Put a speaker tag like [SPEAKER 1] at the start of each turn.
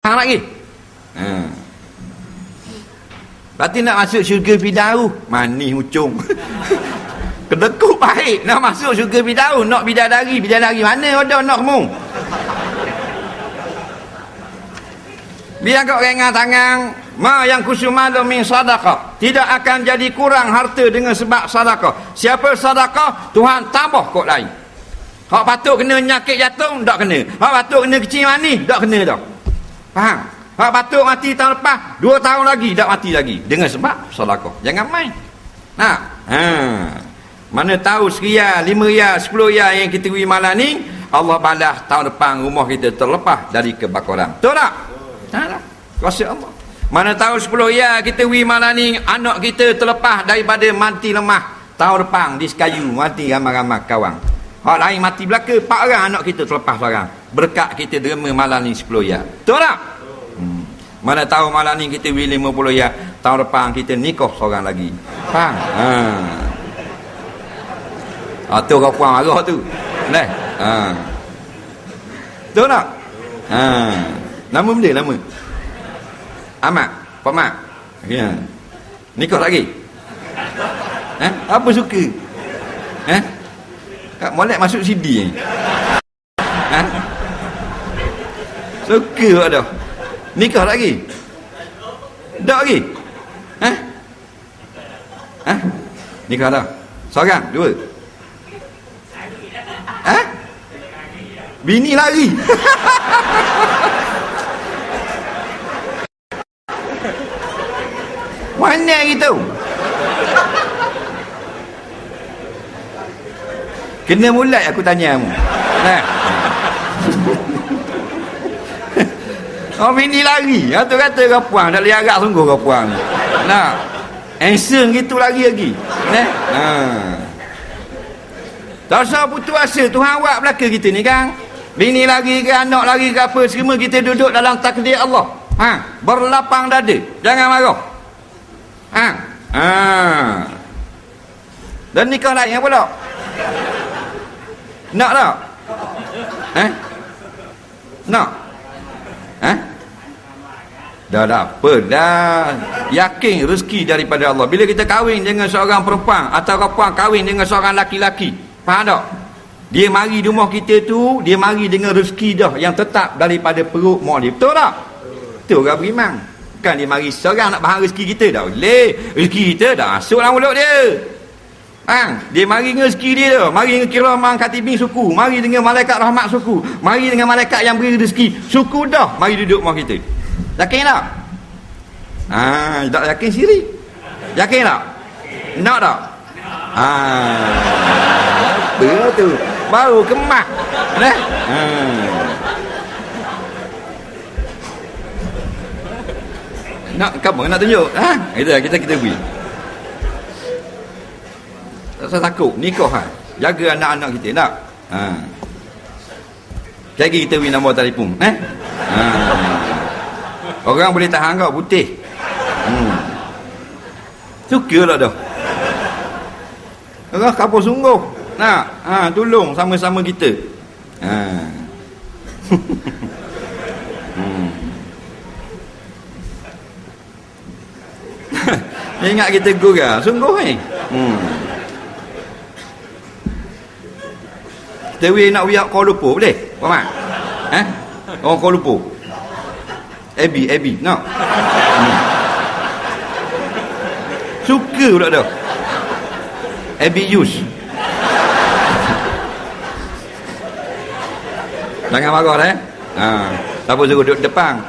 [SPEAKER 1] Hang lagi. Berarti nak masuk syurga Firdaus, manis ucung. Kedekut baik. Nak masuk syurga Firdaus, nak bidadari mana ada nak kamu? Biar kau ringan tangan, ma yang kusumalu min sadaqah, tidak akan jadi kurang harta dengan sebab sedekah. Siapa sedekah, Tuhan tambah kok lain. Hak patut kena nyakit jantung, tak kena. Hak patut kena kecil manis, tak kena dah. Faham? Hak patut mati tahun lepas, 2 tahun lagi tak mati lagi dengan sebab sedekah. Jangan main. Nah, mana tahu RM1, RM5, RM10 yang kita beri malam ni, Allah balas tahun depan rumah kita terlepas dari kebakaran. Betul tak? Tak lah. Kuasa Allah. Mana tahu RM10 kita beri malam ni, anak kita terlepas daripada mati lemah. Tahun depan di Sekayu mati ramai-ramai kawan. Hak lain mati belaka, 4 orang anak kita terlepas seorang. Berkat kita derma malam ni RM10. Betul tak? Mana tahu malam ni kita beri RM50, tahun depan kita nikah seorang lagi. Faham? Tu kau puan marah tu. Nah. Betul tak? Nama benda nama. Ahmad, Pak Mat. Ya. Nikah lagi. Apa suka? Kak molek masuk CD ni. Suka dah. Nikah lagi? Tak lagi? Nikah dah? Seorang? 2? Bini lari? Mana gitu? Kena mulat aku tanya kamu. Oh, bini lari. Tu kata kau puang, dah liarak sungguh kau puang. Nah. Handsome gitu lagi. Tak usah putus asa, Tuhan buat belaka kita ni kan. Bini lagi ke, anak lagi ke apa, semua kita duduk dalam takdir Allah. Berlapang dada. Jangan marah. Dan nikah lain apa tak? Nak tak? Nak? Dah apa dah. Yakin rezeki daripada Allah. Bila kita kahwin dengan seorang perempuan atau perempuan kahwin dengan seorang laki-laki, faham tak? Dia mari di rumah kita tu, dia mari dengan rezeki dah yang tetap daripada perut mak dia. Betul tak? Betul orang beriman. Bukan dia mari seorang nak bahang rezeki kita. Tak boleh. Rezeki kita dah masuk dalam mulut dia. Dia mari dengan rezeki dia tu. Mari dengan kiramah katibin suku. Mari dengan malaikat rahmat suku. Mari dengan malaikat yang beri rezeki. Suku dah. Mari duduk rumah kita. Yakin tak? Tak yakin siri. Yakin tak? Nak tak? Apa tu? Baru kemah. Nak kamu nak tunjuk? Itu lah kita beri. Tak usah takut. Nikah jaga anak-anak kita nak. Lagi kita beri nombor telefon. Orang boleh tahan kau putih. Suka lah dah. Orang kapal sungguh. Nak tolong sama-sama kita. Ingat kita gurau sungguh ni. Kita nak biar Kuala Lumpur boleh? Apa mak? Orang Kuala Lumpur. Abi, no. Suka pula dah. Abi use. Jangan marah tak apa suruh duduk depan.